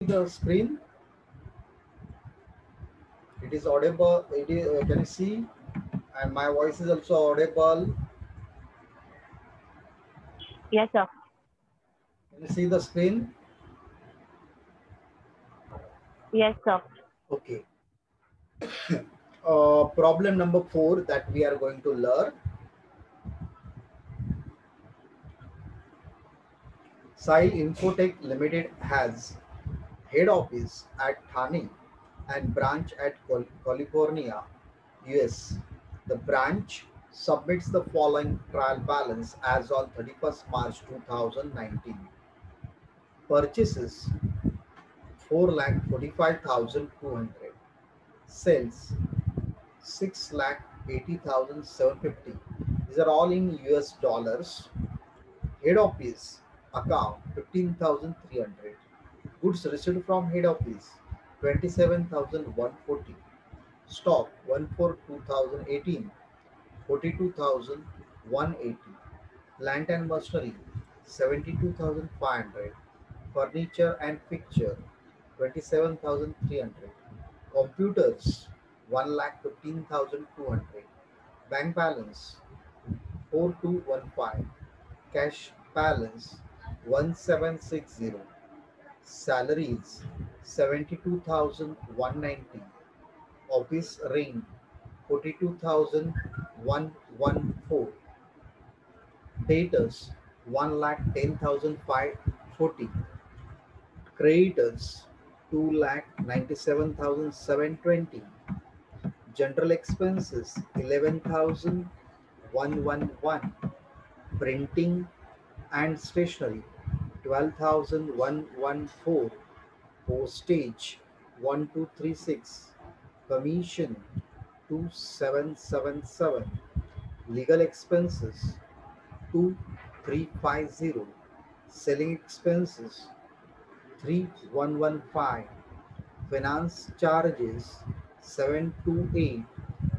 The screen, it is audible. It is, can you see? And my voice is also audible. Yes, sir. Can you see the screen? Yes, sir. Okay. Problem number 4 that we are going to learn. Sile Infotech Limited has head office at Thane and branch at California, US. The branch submits the following trial balance as on 31st March 2019. Purchases 4,45,200. Sales 6,80,750. These are all in US dollars. Head office account 15,300. Goods received from head office 27,140. Stock 1 for 2018 42,180. Plant and machinery 72,500. Furniture and fixture 27,300. Computers 1,15,200. Bank balance 4215. Cash balance 1760. Salaries 72,190. Office rent 42,114. Debtors 1,10,540. Creditors 2,97,720. General expenses 11,111. Printing and stationery 12,114. Postage 1236. Commission 2777. Legal expenses 2350. Selling expenses 3115. Finance charges 728.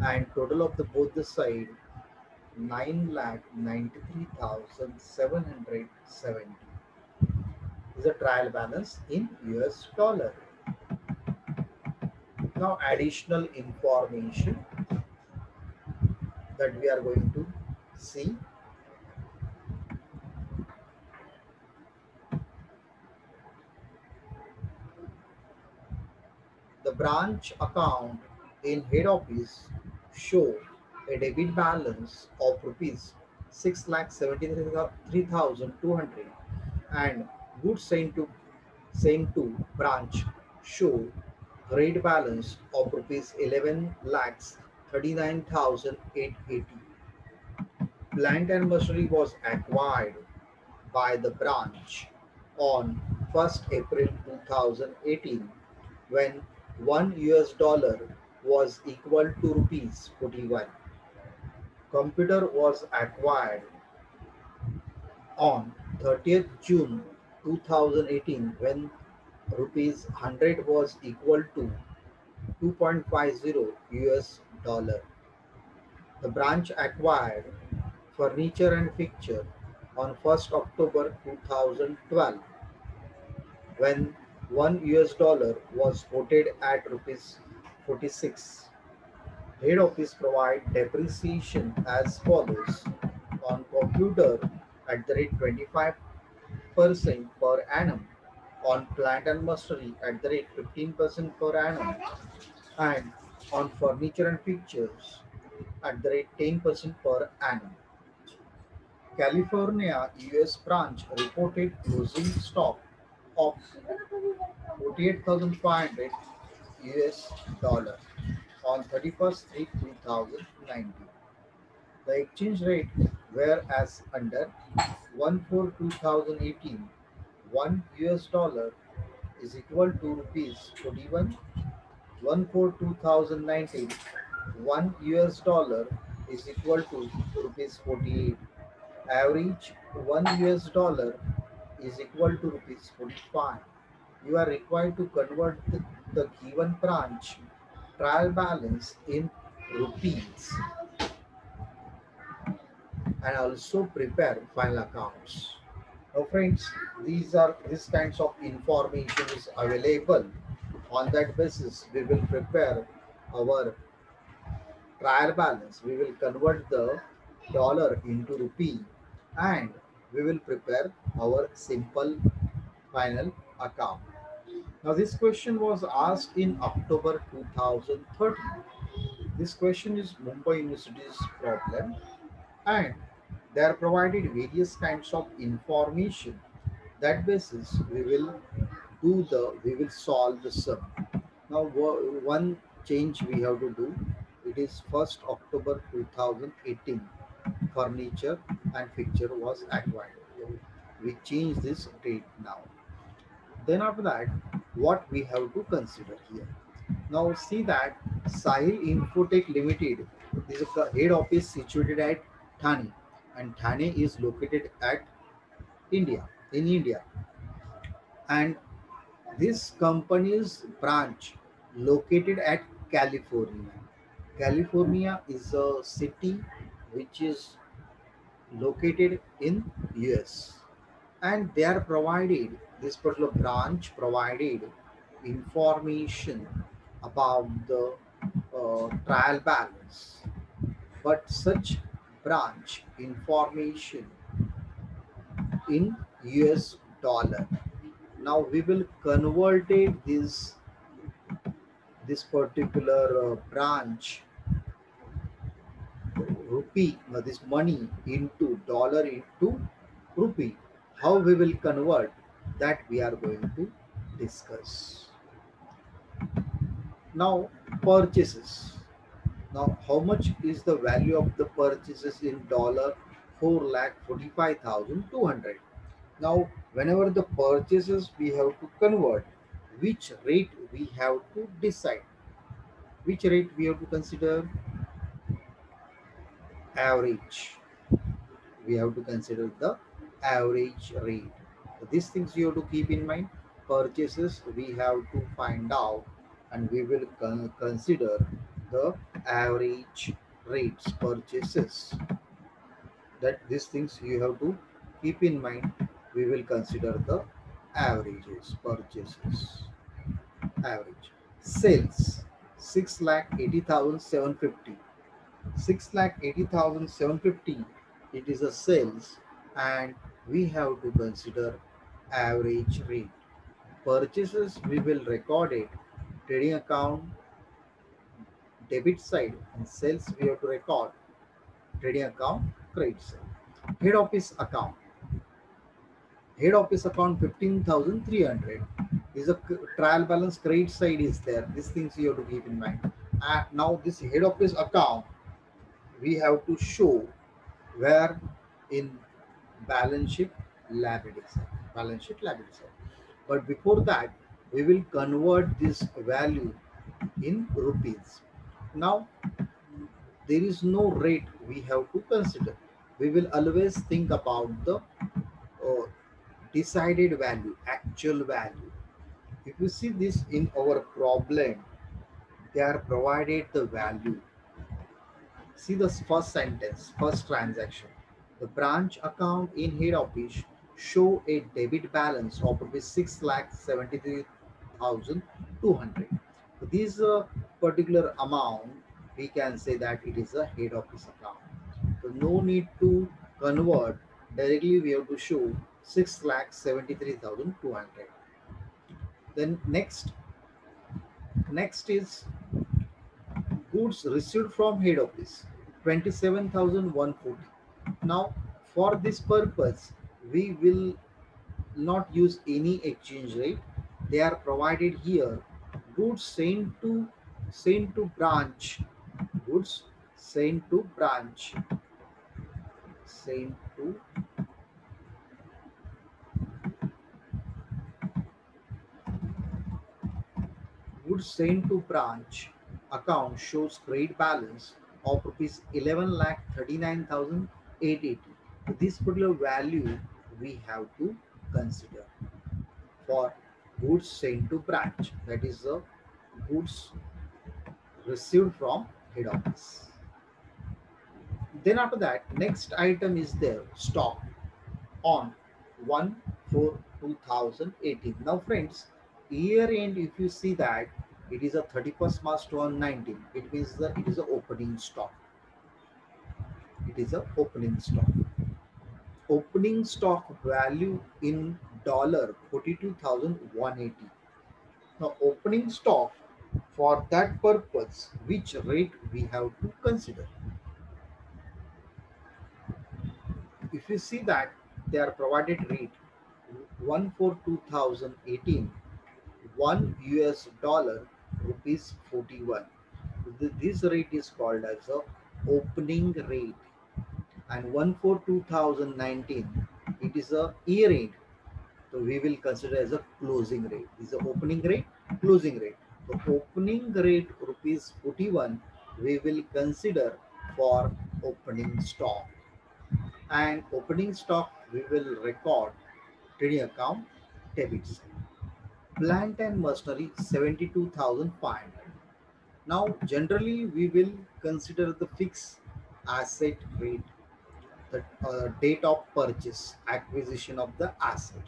And total of the both the side 9,93,770 is a trial balance in US dollar. Now additional information that we are going to see. The branch account in head office show a debit balance of rupees 6,73,200 and goods sent to branch show credit balance of rupees 11 lakhs 39,880. Plant and machinery was acquired by the branch on 1st April 2018 when 1 US dollar was equal to rupees 41. Computer was acquired on 30th June 2018 when rupees 100 was equal to 2.50 US dollar. The branch acquired furniture and fixture on 1st October 2012 when 1 US dollar was quoted at rupees 46. Head office provide depreciation as follows: on computer at the rate 25% per annum, on plant and machinery at the rate 15% per annum, and on furniture and fixtures at the rate 10% per annum. California US branch reported closing stock of 48,500 US dollar on 31st 3 2019. The exchange rate were as under: 1 for 2018 1 US dollar is equal to rupees 41. 1 for 2019 1 US dollar is equal to rupees 48. Average 1 US dollar is equal to rupees 45. You are required to convert the given branch trial balance in rupees and also prepare final accounts. Now, friends, these kinds of information is available. On that basis, we will prepare our trial balance. We will convert the dollar into rupee, and we will prepare our simple final account. Now, this question was asked in October 2013. This question is Mumbai University's problem, and they are provided various kinds of information. That basis, we will solve the sum. Now, one change we have to do. It is 1st October 2018. Furniture and fixture was acquired. We change this date now. Then after that, what we have to consider here. Now see that Sahil Infotech Limited is a head office situated at Thane, and Thane is located at India in India, and this company's branch located at California. California is a city which is located in US, and they are provided, this particular branch provided information about the trial balance, but such branch information in US dollar. Now we will convert it this particular branch rupee, this money into dollar into rupee. How we will convert, that we are going to discuss. Now, purchases. Now, how much is the value of the purchases in dollar? 4,45,200. Now, whenever the purchases we have to convert, which rate we have to decide? Which rate we have to consider? Average. We have to consider the average rate. So these things you have to keep in mind. Purchases we have to find out, and we will consider the average rates purchases. That these things you have to keep in mind. We will consider the averages purchases. Average sales 6,80,750. 6,80,750, it is a sales, and we have to consider average rate. Purchases we will record it trading account debit side, and sales we have to record trading account credit side. Head office account 15,300 is a trial balance credit side is there. These things you have to keep in mind. Now this head office account we have to show where in balance sheet liability side. Balance sheet liability side. But before that, we will convert this value in rupees. Now there is no rate we have to consider. We will always think about the decided value, actual value. If you see this in our problem, they are provided the value. See the first sentence, first transaction. The branch account in head office show a debit balance of rupees 6,73,200. This particular amount, we can say that it is a head office account. So no need to convert. Directly we have to show 6,73,200. Then next is goods received from head office 27,140. Now for this purpose we will not use any exchange rate. They are provided here. Goods sent to branch. Goods sent to branch. Sent to goods sent to branch account shows credit balance of rupees 11,39,880. This particular value we have to consider for goods sent to branch. That is the goods received from head office. Then after that, next item is there stock on 1 for 2018. Now friends, year end, if you see that it is a 31st March 2019, it means that it is a opening stock. It is a opening stock. Opening stock value in dollar 42,180. Now opening stock, for that purpose, which rate we have to consider? If you see that they are provided rate 1 for 2018, 1 US dollar rupees 41. This rate is called as a opening rate, and 1 for 2019, it is a year end. So we will consider as a closing rate. This is the opening rate, closing rate. The opening rate rupees 41 we will consider for opening stock, and opening stock we will record trading account debit side. Plant and machinery 72,500. Now generally we will consider the fixed asset rate, the date of purchase, acquisition of the asset.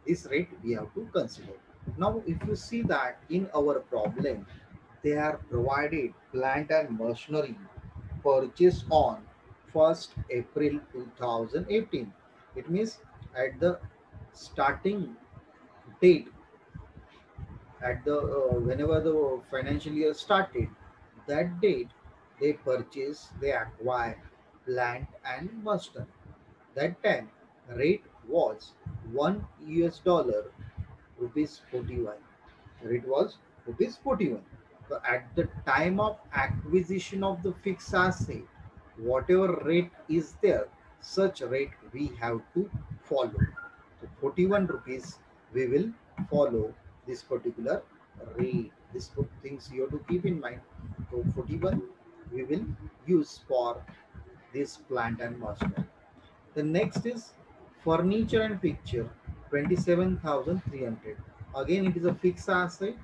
This rate we have to consider. Now if you see that in our problem, they are provided plant and machinery purchase on 1st April 2018. It means at the starting date, at the whenever the financial year started, that date they purchase, they acquire plant and machinery. That time rate was 1 US dollar rupees 41. Rate was rupees 41. So at the time of acquisition of the fixed asset, whatever rate is there, such rate we have to follow. So 41 rupees we will follow this particular rate. This things you have to keep in mind. So 41 we will use for this plant and machinery. The next is furniture and picture 27,300. Again, it is a fixed asset,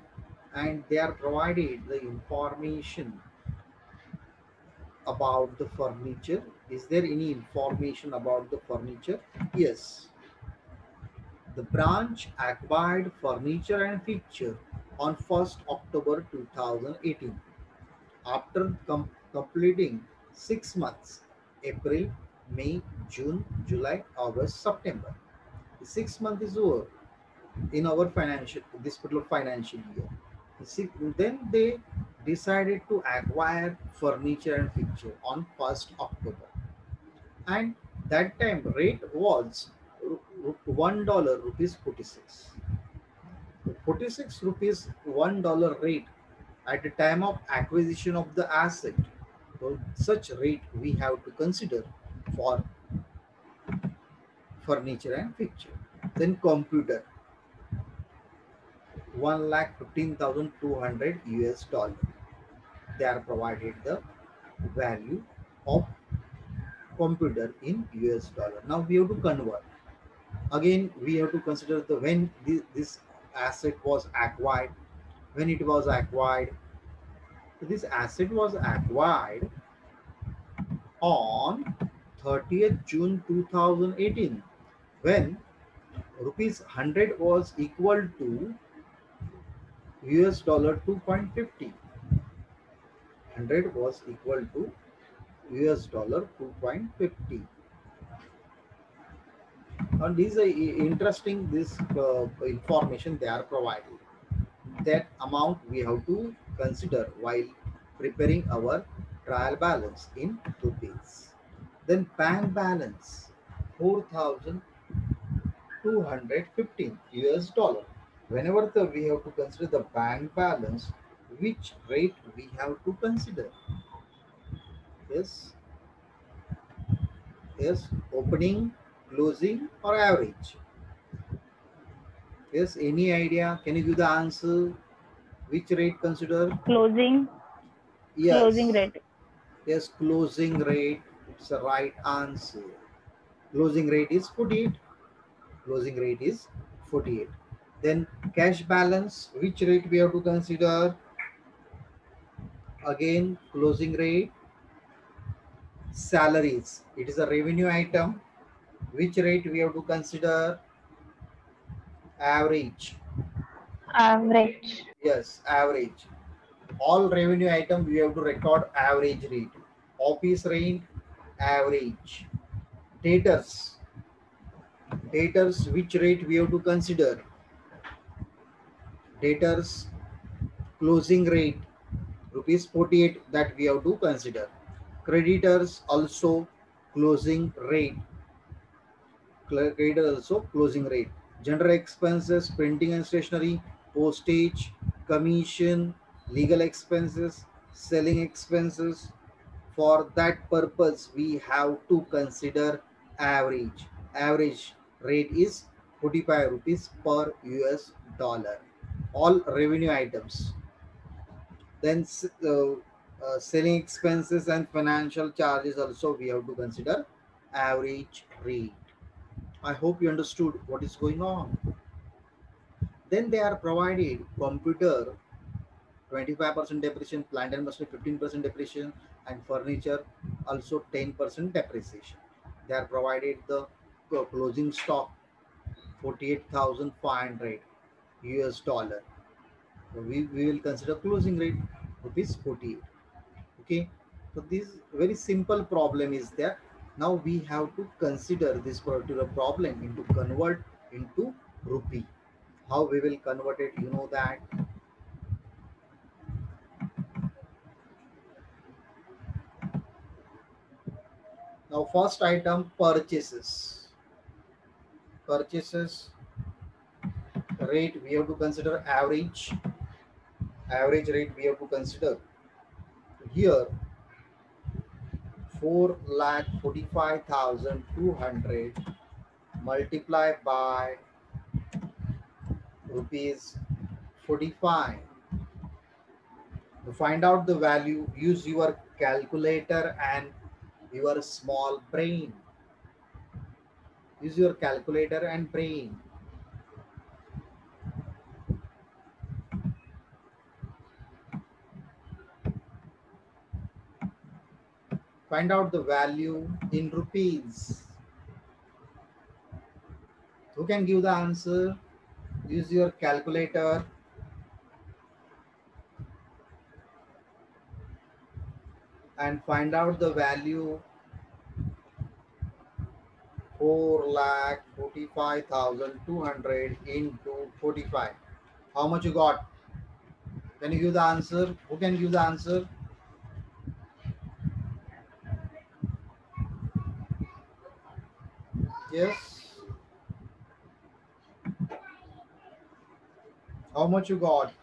and they are provided the information about the furniture. Is there any information about the furniture? Yes. The branch acquired furniture and picture on 1st October 2018 after completing 6 months: April, May, June, July, August, September. The 6 month is over in our financial, this particular financial year. Then they decided to acquire furniture and fixture on 1st October, and that time rate was $1 rupees 46. 46 rupees $1 rate at the time of acquisition of the asset. So such rate we have to consider for furniture and fixture. Then computer 1,15,200 US dollar. They are provided the value of computer in US dollar. Now we have to convert. Again, we have to consider the when this asset was acquired. When it was acquired, this asset was acquired on 30th June 2018, when rupees 100 was equal to US dollar 2.50. 100 was equal to US dollar 2.50. And this is interesting, this information they are providing. That amount we have to consider while preparing our trial balance in rupees. Then bank balance 4,215 US dollar. Whenever we have to consider the bank balance, which rate we have to consider? Yes, yes, opening, closing, or average? Yes, any idea? Can you give the answer? Which rate consider? Closing, closing Yes, rate. yes, closing rate. It's the right answer. Closing rate is 48. Closing rate is 48. Then cash balance, which rate we have to consider? Again, closing rate. Salaries, it is a revenue item. Which rate we have to consider? Average. Average. Yes, average. All revenue item we have to record average rate. Office rent, average. Debtors. Debtors, which rate we have to consider? Debtors closing rate, rupees 48, that we have to consider. Creditors also closing rate. Creditor also closing rate. General expenses, printing and stationery, postage, commission, legal expenses, selling expenses. For that purpose, we have to consider average. Average rate is 45 rupees per US dollar. All revenue items. Then selling expenses and financial charges also we have to consider average rate. I hope you understood what is going on. Then they are provided computer 25% depreciation, plant and machinery 15% depreciation, and furniture also 10% depreciation. They are provided the closing stock 48,500 US dollar. So we will consider closing rate rupees 48. Okay, so this very simple problem is there. Now we have to consider this particular problem into convert into rupee. How we will convert it, you know that. Now first item, purchases rate we have to consider average rate we have to consider here. 4,45,200 multiplied by rupees 45. To find out the value, use your calculator and your small brain. Use your calculator and brain. Find out the value in rupees. Who can give the answer? Use your calculator and find out the value. 4,45,200 into 45. How much you got? Can you give the answer? Who can give the answer? Yes. How much you got?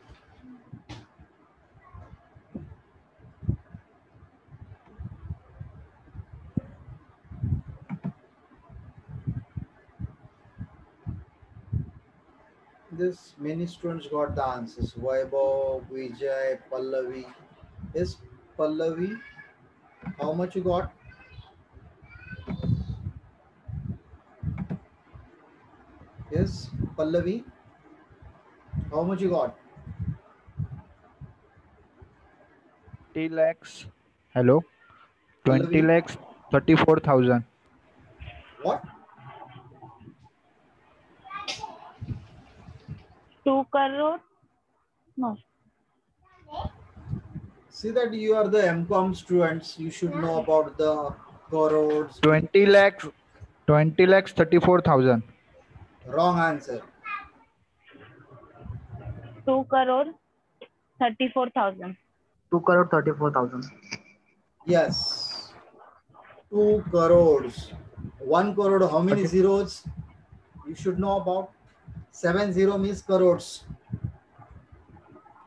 This many students got the answers. Vaibhav, Vijay, Pallavi. Yes, Pallavi. How much you got? Yes, Pallavi. How much you got? 20 lakhs. Hello. 20 Pallavi. lakhs 34,000. What? 2 crore? No. See that you are the MCOM students. You should know about the crores. 20 lakhs 20 lakhs 34,000. Wrong answer. 2 crore 34,000. 2 crore 34,000. Yes. 2 crores. 1 crore. How many zeros? You should know about. 7 0 means crores.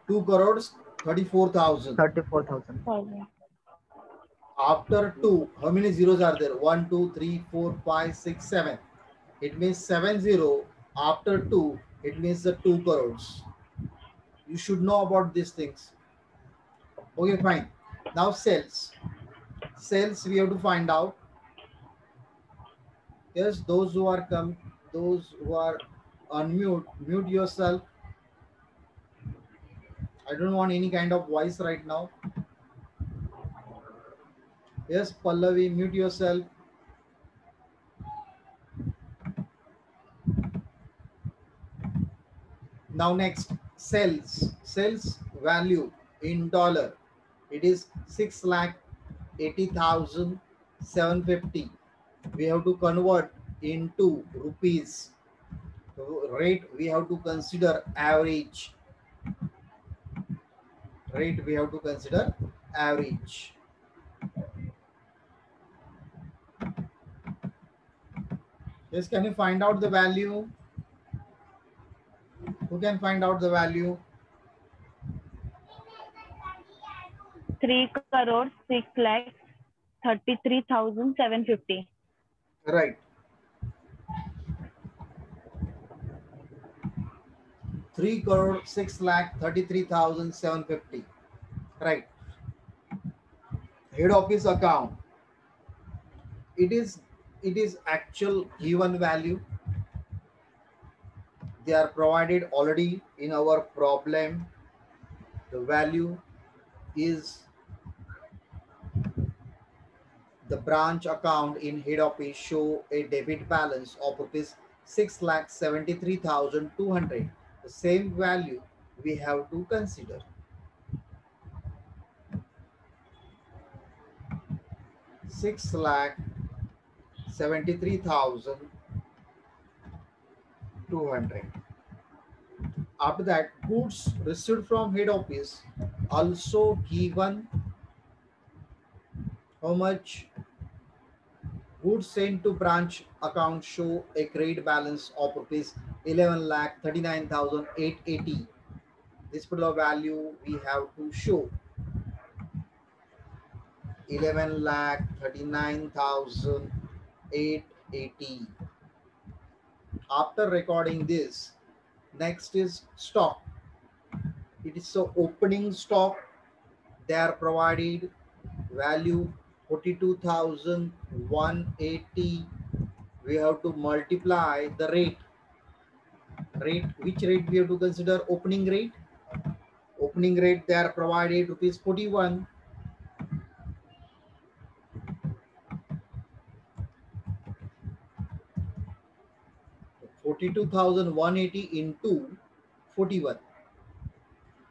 2 crores 34,000. 34,000. After 2, how many zeros are there? 1, 2, 3, 4, 5, 6, 7. It means 7 0. After 2, it means the 2 crores. You should know about these things. Okay, fine. Now sales. Sales we have to find out. Yes, those who are unmute, mute yourself. I don't want any kind of voice right now. Yes, Pallavi, mute yourself. Now next, sales value in dollar. It is 6,80,750. We have to convert into rupees. Rate we have to consider average. Rate we have to consider average. Yes, can you find out the value? Who can find out the value? 3 crore 6 lakhs 33,750. Right. 3 crore 6 lakh 33,750. Right. Head office account. It is actual given value. They are provided already in our problem. The value is the branch account in head office show a debit balance of rupees 6,73,200. The same value we have to consider. 6,73,200. After that, goods received from head office also given how much. Goods sent to branch account show a credit balance of rupees 11,39,880. This particular value we have to show 11,39,880. After recording this, next is stock. It is so opening stock. They are provided value 42,180. We have to multiply the rate. Which rate we have to consider? Opening rate. Opening rate they are provided rupees 41. So 42,180 into 41.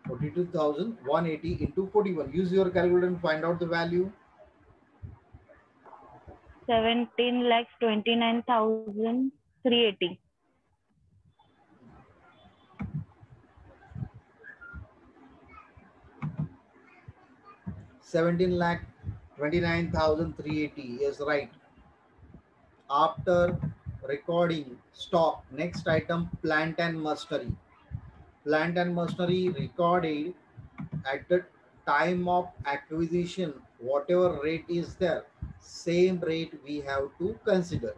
42,180 into 41. Use your calculator and find out the value. 17,29,380. 17,29,380 is right. After recording stock, next item plant and machinery. Plant and machinery recorded at the time of acquisition, whatever rate is there, same rate we have to consider.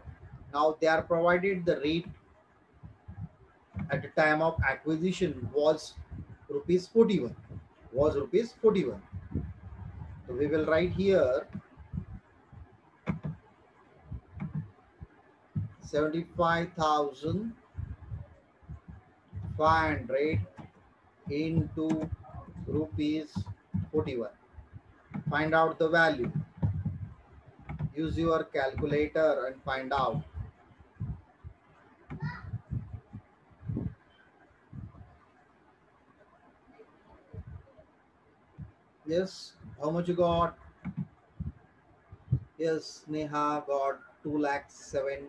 Now they are provided the rate at the time of acquisition was rupees 41. Was rupees 41. So we will write here 75,500 into rupees 41. Find out the value. Use your calculator and find out. Yes, how much you got? Yes, Neha got 29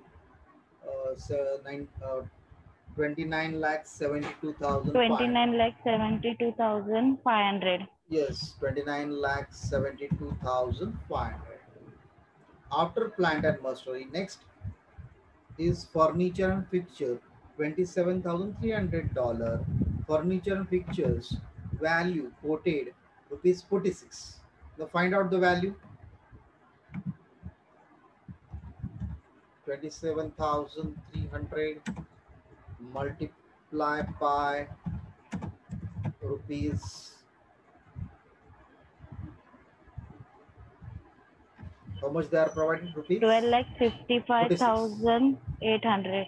lakhs 72,500. 29,72,500. Yes, 29 lakhs 72,500. After plant and machinery, next is furniture and fixture, $27,300. Furniture and fixtures value quoted rupees 46. Now find out the value. 27,300 multiplied by rupees. How much they are providing? Rupees 12,55,800.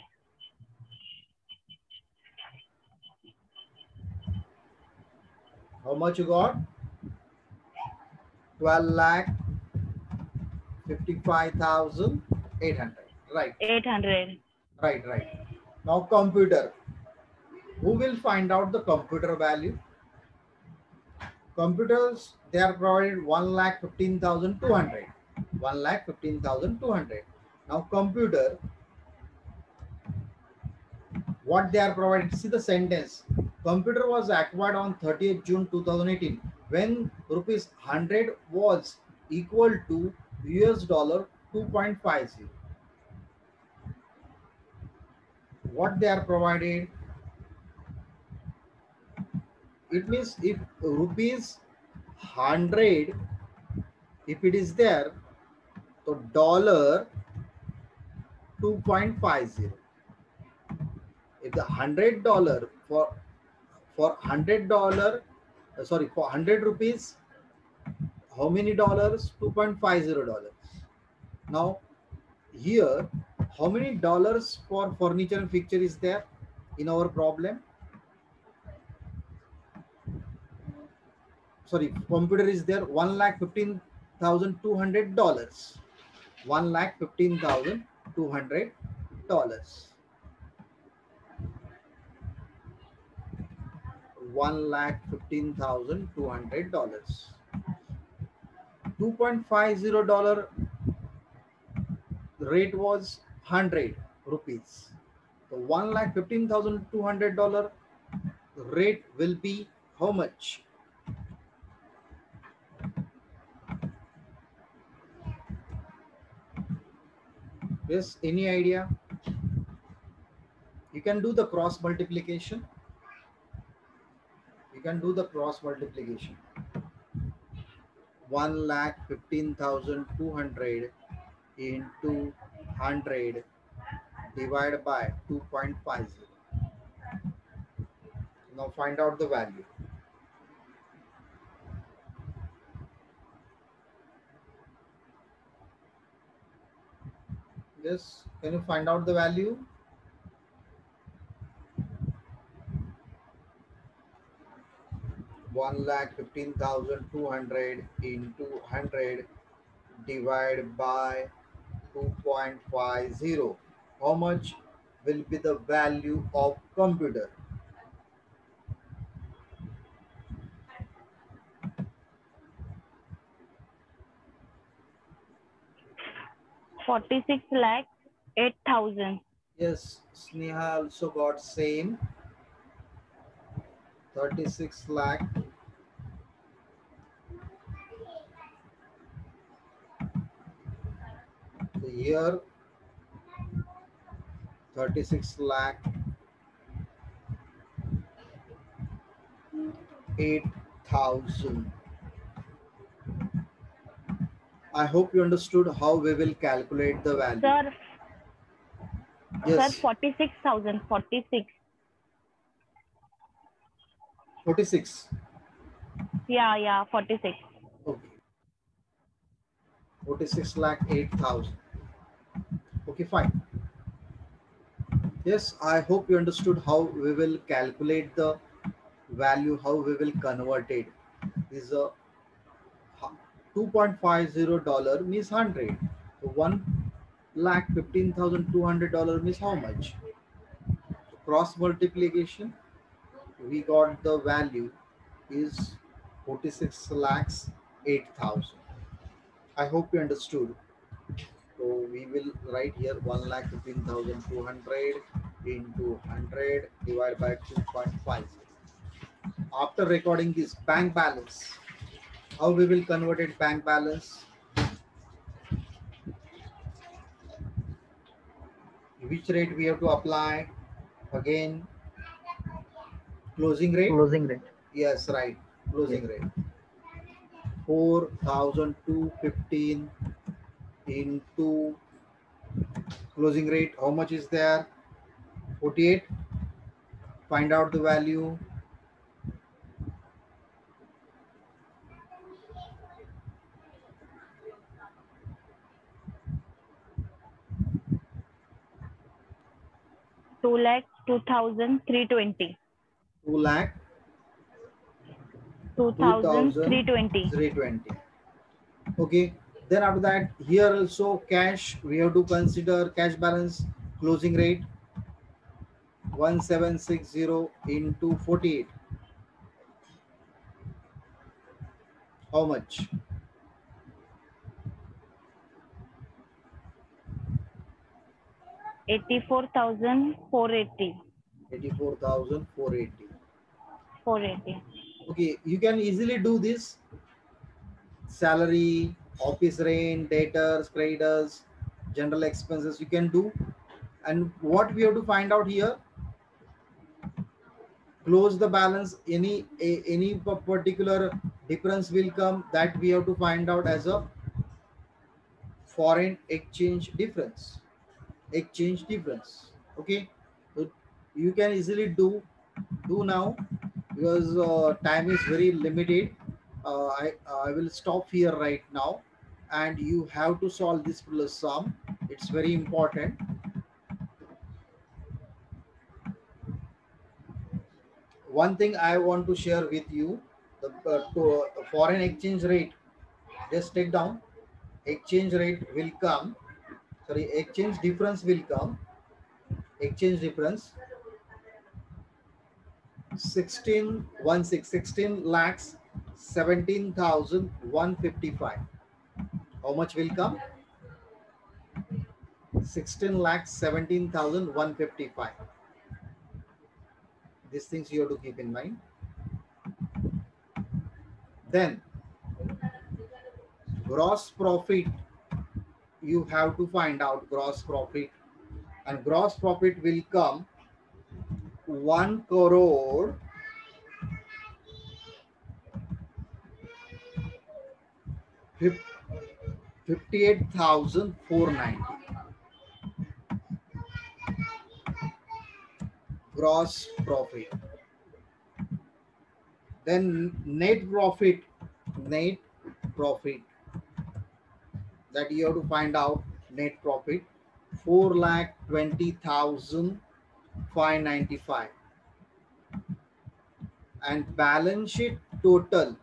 How much you got? 12,55,800. Right. 800. Right. Now computer. Who will find out the computer value? Computers, they are provided 1,15,200. 1,15,200. Now computer, what they are provided, see the sentence. Computer was acquired on 30th June 2018 when rupees 100 was equal to US dollar 2.50. What they are provided, it means if rupees 100, if it is there, so dollar 2.50. If the $100 for $100, sorry, for 100 rupees, how many dollars? $2.50. Now here, how many dollars for furniture and fixture is there in our problem? Sorry, computer is there, $1,15,200. $1,15,200. $1,15,200. $2.50 rate was 100 rupees. So $1,15,200 rate will be how much? Yes, any idea? You can do the cross multiplication. You can do the cross multiplication. 1,15,200 into 100 divided by 2.50. Now find out the value. Yes, can you find out the value? $1,15,200 into 100 divided by 2.50. How much will be the value of computer? ₹46,08,000. Yes, Sneha also got same 36 lakh. The year 36 lakh 8,000. I hope you understood how we will calculate the value. Sir, Yes, 46,000. 46. 46. Yeah, 46. Okay. 46 lakh 8,000. Okay, fine. Yes, I hope you understood how we will calculate the value, how we will convert it. This is a $2.50 means 100. So $1,15,200 means how much? So cross multiplication, we got the value is 46 lakhs 8,000. I hope you understood. So we will write here 1,15,200 into 100 divided by 2.50. After recording this bank balance, how we will convert it bank balance? Which rate we have to apply? Again, closing rate? Closing rate. Yes, right. Closing Yes. rate. 4,215 into closing rate. How much is there? 48. Find out the value. $2,02,320. 2 lakh 2,320. 320. Okay, then after that, here also cash, we have to consider cash balance, closing rate. 1760 into 48. How much? 84,480. 84,480. 480. Okay, you can easily do this. Salary, office rent, debtors, creditors, general expenses you can do. And what we have to find out here, close the balance, any particular difference will come, that we have to find out as a foreign exchange difference. Okay, so you can easily do now, because time is very limited. I will stop here right now, and you have to solve this plus sum. It's very important. One thing I want to share with you, the foreign exchange rate, just take down. Exchange rate will come, sorry, exchange difference will come. Exchange difference 16 lakhs 17,155. How much will come? 16 lakhs 17,155. These things you have to keep in mind. Then gross profit, you have to find out gross profit, and gross profit will come 1 crore 58,490. Gross profit. Then net profit, that you have to find out net profit 4,20,595. And balance sheet total,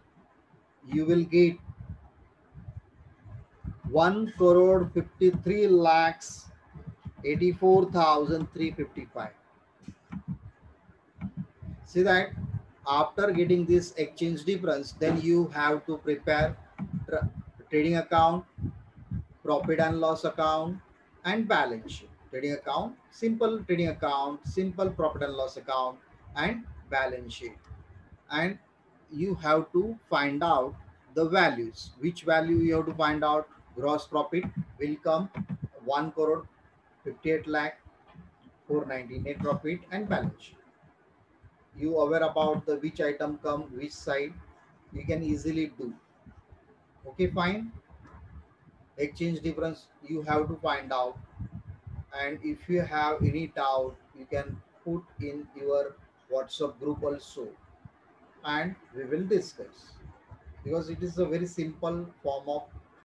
you will get 1 crore 53 lakhs 84,355. See that after getting this exchange difference, then you have to prepare trading account, profit and loss account, and balance sheet. Trading account, simple profit and loss account, and balance sheet. And you have to find out the values. Which value you have to find out? Gross profit will come 1 crore 58 lakh 490, net profit and balance sheet. You aware about the which item come which side, you can easily do. Okay, fine. Exchange difference you have to find out, and if you have any doubt you can put in your WhatsApp group also, and we will discuss, because it is a very simple form of